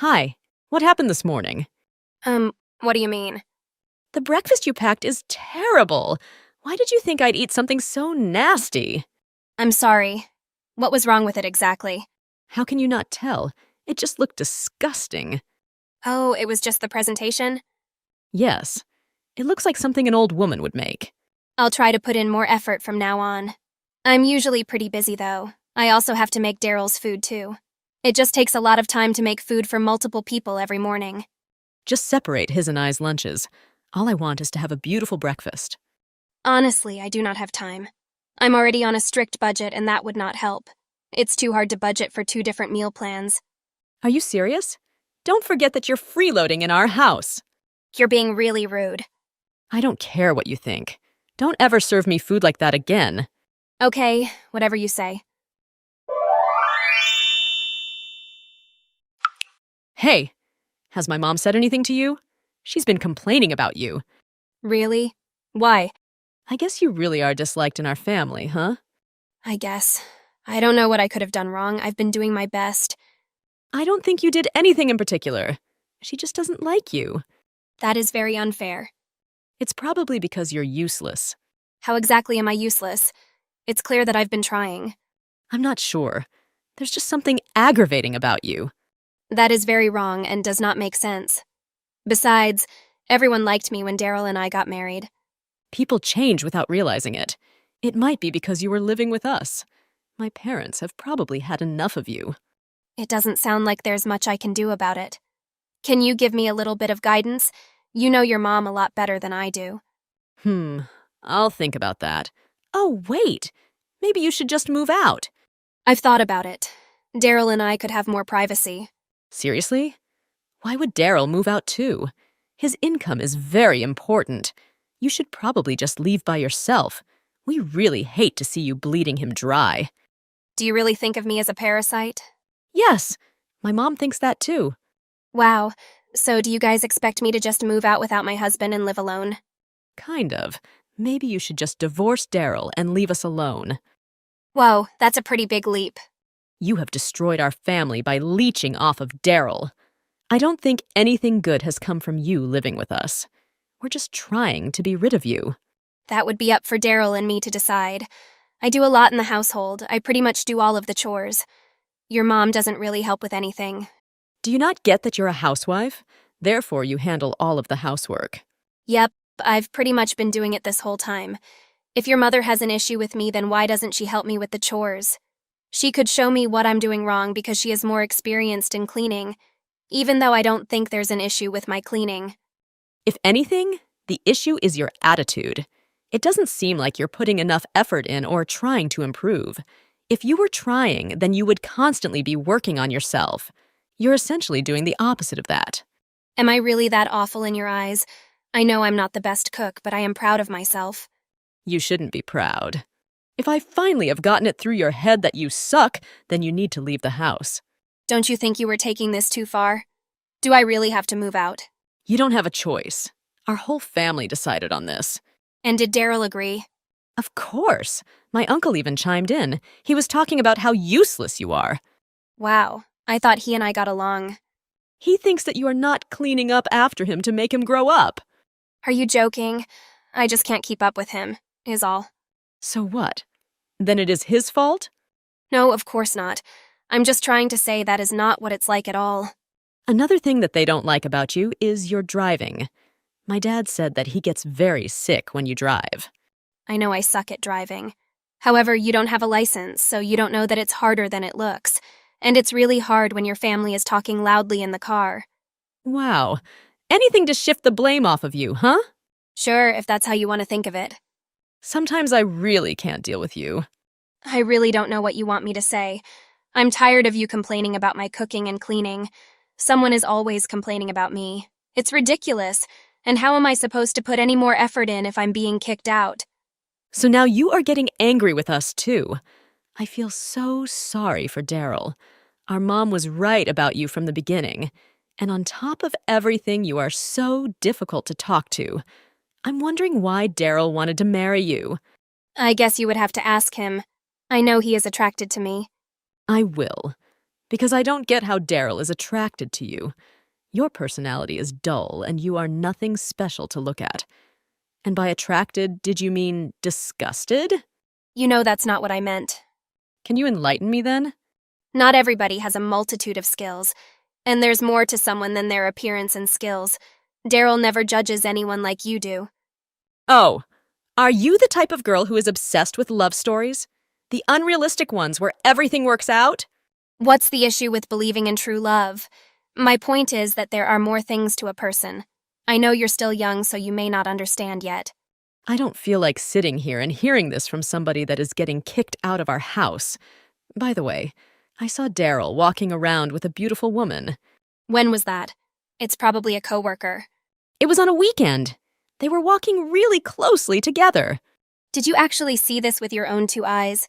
Hi, what happened this morning? What do you mean? The breakfast you packed is terrible. Why did you think I'd eat something so nasty? I'm sorry. What was wrong with it exactly? How can you not tell? It just looked disgusting. Oh, it was just the presentation? Yes, it looks like something an old woman would make. I'll try to put in more effort from now on. I'm usually pretty busy, though. I also have to make Daryl's food, too. It just takes a lot of time to make food for multiple people every morning. Just separate his and I's lunches. All I want is to have a beautiful breakfast. Honestly, I do not have time. I'm already on a strict budget, and that would not help. It's too hard to budget for two different meal plans. Are you serious? Don't forget that you're freeloading in our house. You're being really rude. I don't care what you think. Don't ever serve me food like that again. Okay, whatever you say. Hey, has my mom said anything to you? She's been complaining about you. Really? Why? I guess you really are disliked in our family, huh? I guess. I don't know what I could have done wrong. I've been doing my best. I don't think you did anything in particular. She just doesn't like you. That is very unfair. It's probably because you're useless. How exactly am I useless? It's clear that I've been trying. I'm not sure. There's just something aggravating about you. That is very wrong and does not make sense. Besides, everyone liked me when Daryl and I got married. People change without realizing it. It might be because you were living with us. My parents have probably had enough of you. It doesn't sound like there's much I can do about it. Can you give me a little bit of guidance? You know your mom a lot better than I do. I'll think about that. Oh, wait. Maybe you should just move out. I've thought about it. Daryl and I could have more privacy. Seriously? Why would Daryl move out too? His income is very important. You should probably just leave by yourself. We really hate to see you bleeding him dry. Do you really think of me as a parasite? Yes, my mom thinks that too. Wow. So do you guys expect me to just move out without my husband and live alone? Kind of. Maybe you should just divorce Daryl and leave us alone. Whoa, that's a pretty big leap. You have destroyed our family by leeching off of Daryl. I don't think anything good has come from you living with us. We're just trying to be rid of you. That would be up for Daryl and me to decide. I do a lot in the household. I pretty much do all of the chores. Your mom doesn't really help with anything. Do you not get that you're a housewife? Therefore, you handle all of the housework. Yep, I've pretty much been doing it this whole time. If your mother has an issue with me, then why doesn't she help me with the chores? She could show me what I'm doing wrong because she is more experienced in cleaning, even though I don't think there's an issue with my cleaning. If anything, the issue is your attitude. It doesn't seem like you're putting enough effort in or trying to improve. If you were trying, then you would constantly be working on yourself. You're essentially doing the opposite of that. Am I really that awful in your eyes? I know I'm not the best cook, but I am proud of myself. You shouldn't be proud. If I finally have gotten it through your head that you suck, then you need to leave the house. Don't you think you were taking this too far? Do I really have to move out? You don't have a choice. Our whole family decided on this. And did Daryl agree? Of course. My uncle even chimed in. He was talking about how useless you are. Wow, I thought he and I got along. He thinks that you are not cleaning up after him to make him grow up. Are you joking? I just can't keep up with him, is all. So what? Then it is his fault? No, of course not. I'm just trying to say that is not what it's like at all. Another thing that they don't like about you is your driving. My dad said that he gets very sick when you drive. I know I suck at driving. However, you don't have a license, so you don't know that it's harder than it looks. And it's really hard when your family is talking loudly in the car. Wow. Anything to shift the blame off of you, huh? Sure, if that's how you want to think of it. Sometimes I really can't deal with you. I really don't know what you want me to say. I'm tired of you complaining about my cooking and cleaning. Someone is always complaining about me. It's ridiculous. And how am I supposed to put any more effort in if I'm being kicked out? So now you are getting angry with us, too. I feel so sorry for Daryl. Our mom was right about you from the beginning. And on top of everything, you are so difficult to talk to. I'm wondering why Daryl wanted to marry you. I guess you would have to ask him. I know he is attracted to me. I will. because I don't get how Daryl is attracted to you. Your personality is dull, and you are nothing special to look at. And by attracted, did you mean disgusted? You know that's not what I meant. Can you enlighten me then? Not everybody has a multitude of skills, and there's more to someone than their appearance and skills. Daryl never judges anyone like you do. Oh, are you the type of girl who is obsessed with love stories? The unrealistic ones where everything works out? What's the issue with believing in true love? My point is that there are more things to a person. I know you're still young, so you may not understand yet. I don't feel like sitting here and hearing this from somebody that is getting kicked out of our house. By the way, I saw Daryl walking around with a beautiful woman. When was that? It's probably a coworker. It was on a weekend. They were walking really closely together. Did you actually see this with your own two eyes?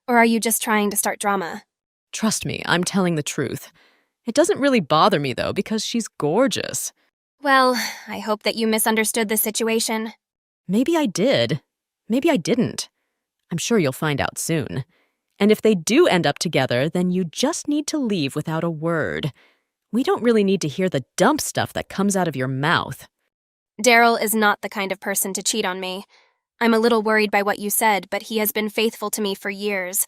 Or are you just trying to start drama? Trust me, I'm telling the truth. It doesn't really bother me, though, because she's gorgeous. Well, I hope that you misunderstood the situation. Maybe I did. Maybe I didn't. I'm sure you'll find out soon. And if they do end up together, then you just need to leave without a word. We don't really need to hear the dump stuff that comes out of your mouth. Daryl is not the kind of person to cheat on me. I'm a little worried by what you said, but he has been faithful to me for years.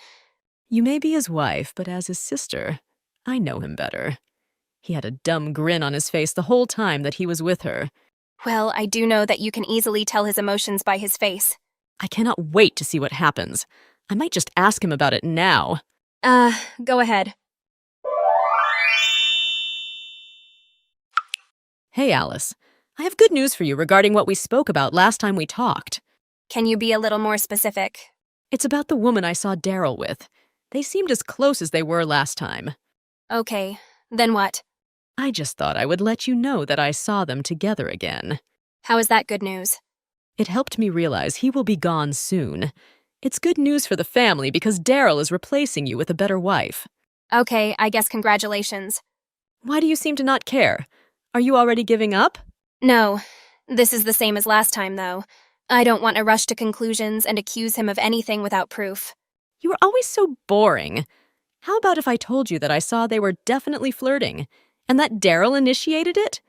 You may be his wife, but as his sister, I know him better. He had a dumb grin on his face the whole time that he was with her. Well, I do know that you can easily tell his emotions by his face. I cannot wait to see what happens. I might just ask him about it now. Go ahead. Hey, Alice. I have good news for you regarding what we spoke about last time we talked. Can you be a little more specific? It's about the woman I saw Daryl with. They seemed as close as they were last time. Okay, then what? I just thought I would let you know that I saw them together again. How is that good news? It helped me realize he will be gone soon. It's good news for the family because Daryl is replacing you with a better wife. Okay, I guess congratulations. Why do you seem to not care? Are you already giving up? No, this is the same as last time, though. I don't want to rush to conclusions and accuse him of anything without proof. You are always so boring. How about if I told you that I saw they were definitely flirting, and that Daryl initiated it?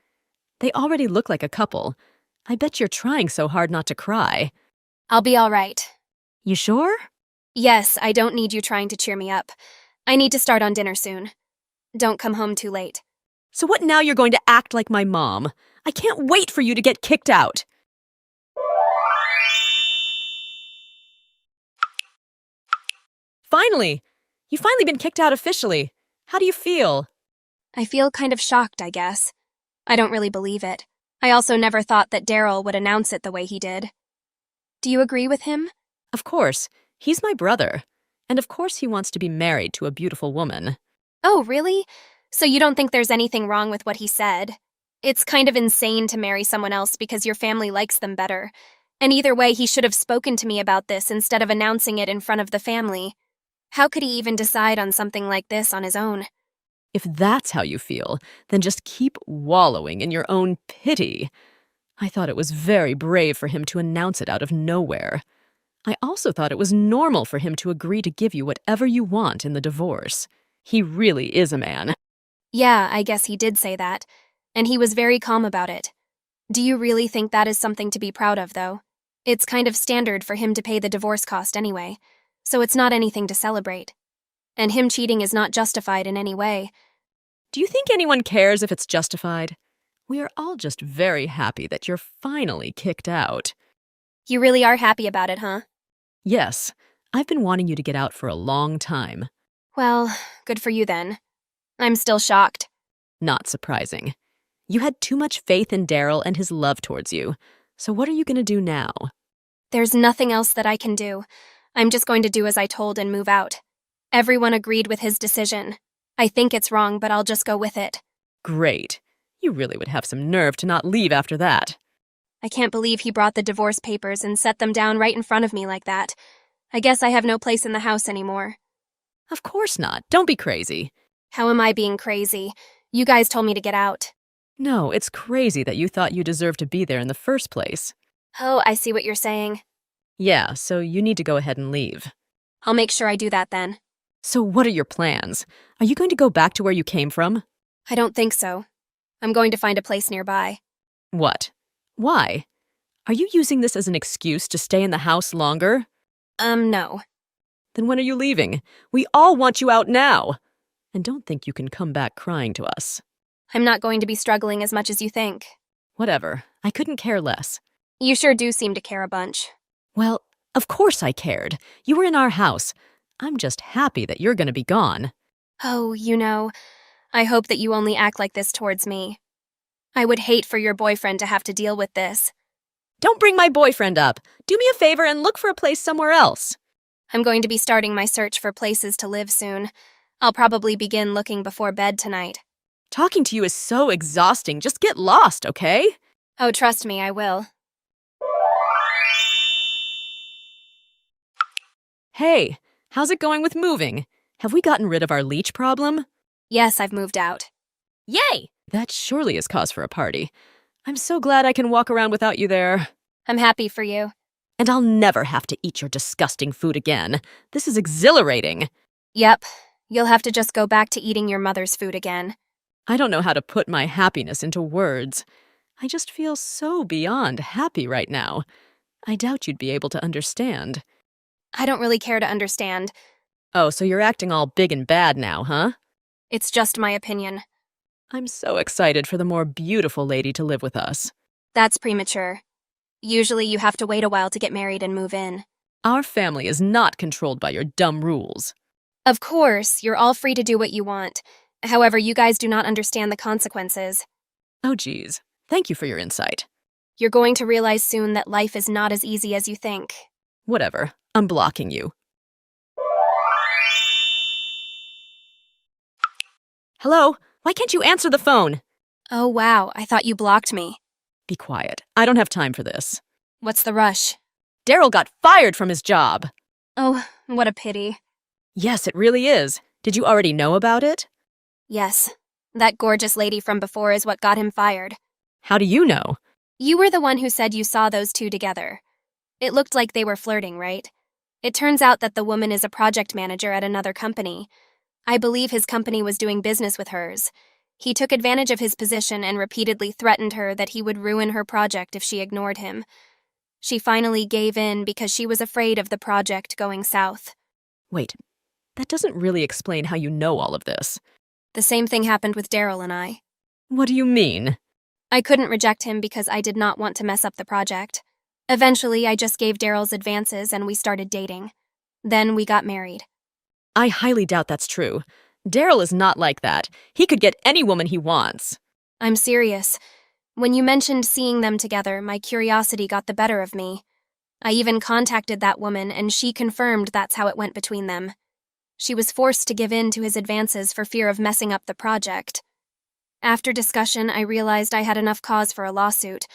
They already look like a couple. I bet you're trying so hard not to cry. I'll be all right. You sure? Yes, I don't need you trying to cheer me up. I need to start on dinner soon. Don't come home too late. So what now you're going to act like my mom? I can't wait for you to get kicked out. Finally! You've finally been kicked out officially. How do you feel? I feel kind of shocked, I guess. I don't really believe it. I also never thought that Daryl would announce it the way he did. Do you agree with him? Of course. He's my brother. And of course he wants to be married to a beautiful woman. Oh, really? So you don't think there's anything wrong with what he said? It's kind of insane to marry someone else because your family likes them better. And either way, he should have spoken to me about this instead of announcing it in front of the family. How could he even decide on something like this on his own? If that's how you feel, then just keep wallowing in your own pity. I thought it was very brave for him to announce it out of nowhere. I also thought it was normal for him to agree to give you whatever you want in the divorce. He really is a man. Yeah, I guess he did say that. And he was very calm about it. Do you really think that is something to be proud of, though? It's kind of standard for him to pay the divorce cost anyway, so it's not anything to celebrate. And him cheating is not justified in any way. Do you think anyone cares if it's justified? We are all just very happy that you're finally kicked out. You really are happy about it, huh? Yes, I've been wanting you to get out for a long time. Well, good for you then. I'm still shocked. Not surprising. You had too much faith in Daryl and his love towards you. So what are you going to do now? There's nothing else that I can do. I'm just going to do as I told and move out. Everyone agreed with his decision. I think it's wrong, but I'll just go with it. Great. You really would have some nerve to not leave after that. I can't believe he brought the divorce papers and set them down right in front of me like that. I guess I have no place in the house anymore. Of course not. Don't be crazy. How am I being crazy? You guys told me to get out. No, it's crazy that you thought you deserved to be there in the first place. Oh, I see what you're saying. Yeah, so you need to go ahead and leave. I'll make sure I do that then. So what are your plans? Are you going to go back to where you came from? I don't think so. I'm going to find a place nearby. What? Why? Are you using this as an excuse to stay in the house longer? No. Then when are you leaving? We all want you out now. And don't think you can come back crying to us. I'm not going to be struggling as much as you think. Whatever. I couldn't care less. You sure do seem to care a bunch. Well, of course I cared. You were in our house. I'm just happy that you're going to be gone. Oh, I hope that you only act like this towards me. I would hate for your boyfriend to have to deal with this. Don't bring my boyfriend up. Do me a favor and look for a place somewhere else. I'm going to be starting my search for places to live soon. I'll probably begin looking before bed tonight. Talking to you is so exhausting. Just get lost, okay? Oh, trust me, I will. Hey, how's it going with moving? Have we gotten rid of our leech problem? Yes, I've moved out. Yay! That surely is cause for a party. I'm so glad I can walk around without you there. I'm happy for you. And I'll never have to eat your disgusting food again. This is exhilarating. Yep, you'll have to just go back to eating your mother's food again. I don't know how to put my happiness into words. I just feel so beyond happy right now. I doubt you'd be able to understand. I don't really care to understand. Oh, so you're acting all big and bad now, huh? It's just my opinion. I'm so excited for the more beautiful lady to live with us. That's premature. Usually you have to wait a while to get married and move in. Our family is not controlled by your dumb rules. Of course, you're all free to do what you want. However, you guys do not understand the consequences. Oh, geez. Thank you for your insight. You're going to realize soon that life is not as easy as you think. Whatever. I'm blocking you. Hello? Why can't you answer the phone? Oh, wow, I thought you blocked me. Be quiet. I don't have time for this. What's the rush? Daryl got fired from his job. Oh, what a pity. Yes, it really is. Did you already know about it? Yes, that gorgeous lady from before is what got him fired. How do you know? You were the one who said you saw those two together. It looked like they were flirting, right? It turns out that the woman is a project manager at another company. I believe his company was doing business with hers. He took advantage of his position and repeatedly threatened her that he would ruin her project if she ignored him. She finally gave in because she was afraid of the project going south. Wait, that doesn't really explain how you know all of this. The same thing happened with Daryl and I. What do you mean? I couldn't reject him because I did not want to mess up the project. Eventually, I just gave Daryl's advances and we started dating. Then we got married. I highly doubt that's true. Daryl is not like that. He could get any woman he wants. I'm serious. When you mentioned seeing them together, my curiosity got the better of me. I even contacted that woman and she confirmed that's how it went between them. She was forced to give in to his advances for fear of messing up the project. After discussion, I realized I had enough cause for a lawsuit.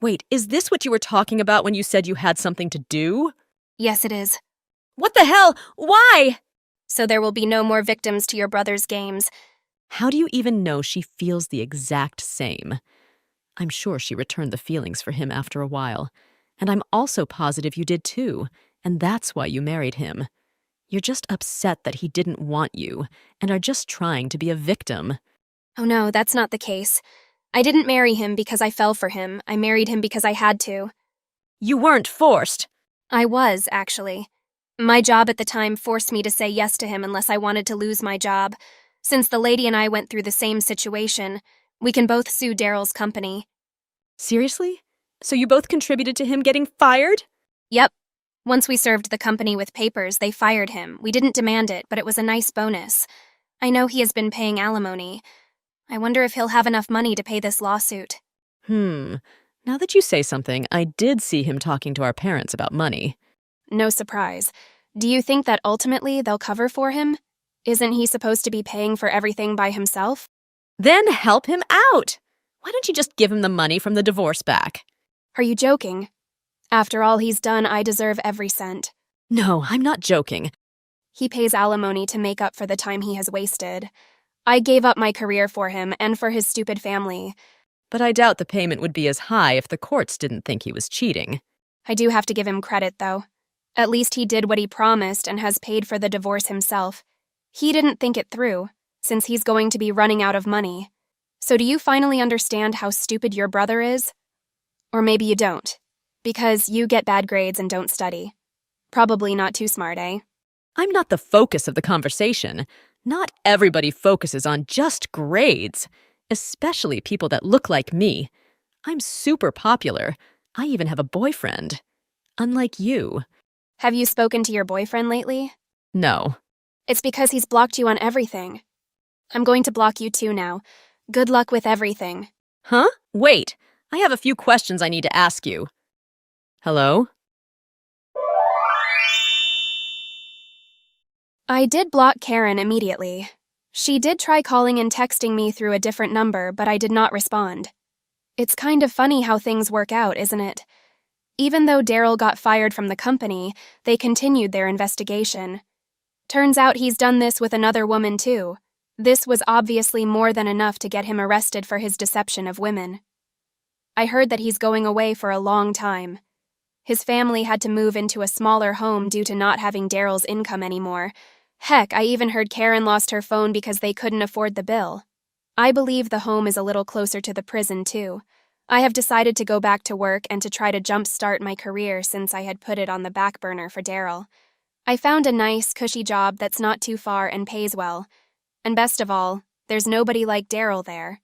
Wait, is this what you were talking about when you said you had something to do? Yes, it is. What the hell? Why? So there will be no more victims to your brother's games. How do you even know she feels the exact same? I'm sure she returned the feelings for him after a while. And I'm also positive you did too, and that's why you married him. You're just upset that he didn't want you, and are just trying to be a victim. Oh no, that's not the case. I didn't marry him because I fell for him. I married him because I had to. You weren't forced. I was, actually. My job at the time forced me to say yes to him unless I wanted to lose my job. Since the lady and I went through the same situation, we can both sue Daryl's company. Seriously? So you both contributed to him getting fired? Yep. Once we served the company with papers, they fired him. We didn't demand it, but it was a nice bonus. I know he has been paying alimony. I wonder if he'll have enough money to pay this lawsuit. Now that you say something, I did see him talking to our parents about money. No surprise. Do you think that ultimately they'll cover for him? Isn't he supposed to be paying for everything by himself? Then help him out! Why don't you just give him the money from the divorce back? Are you joking? After all he's done, I deserve every cent. No, I'm not joking. He pays alimony to make up for the time he has wasted. I gave up my career for him and for his stupid family. But I doubt the payment would be as high if the courts didn't think he was cheating. I do have to give him credit, though. At least he did what he promised and has paid for the divorce himself. He didn't think it through, since he's going to be running out of money. So do you finally understand how stupid your brother is? Or maybe you don't, because you get bad grades and don't study. Probably not too smart, eh? I'm not the focus of the conversation. Not everybody focuses on just grades, especially people that look like me. I'm super popular. I even have a boyfriend. Unlike you. Have you spoken to your boyfriend lately? No. It's because he's blocked you on everything. I'm going to block you too now. Good luck with everything. Huh? Wait. I have a few questions I need to ask you. Hello? I did block Karen immediately. She did try calling and texting me through a different number, but I did not respond. It's kind of funny how things work out, isn't it? Even though Daryl got fired from the company, they continued their investigation. Turns out he's done this with another woman too. This was obviously more than enough to get him arrested for his deception of women. I heard that he's going away for a long time. His family had to move into a smaller home due to not having Daryl's income anymore. Heck, I even heard Karen lost her phone because they couldn't afford the bill. I believe the home is a little closer to the prison too. I have decided to go back to work and to try to jumpstart my career since I had put it on the back burner for Daryl. I found a nice, cushy job that's not too far and pays well. And best of all, there's nobody like Daryl there.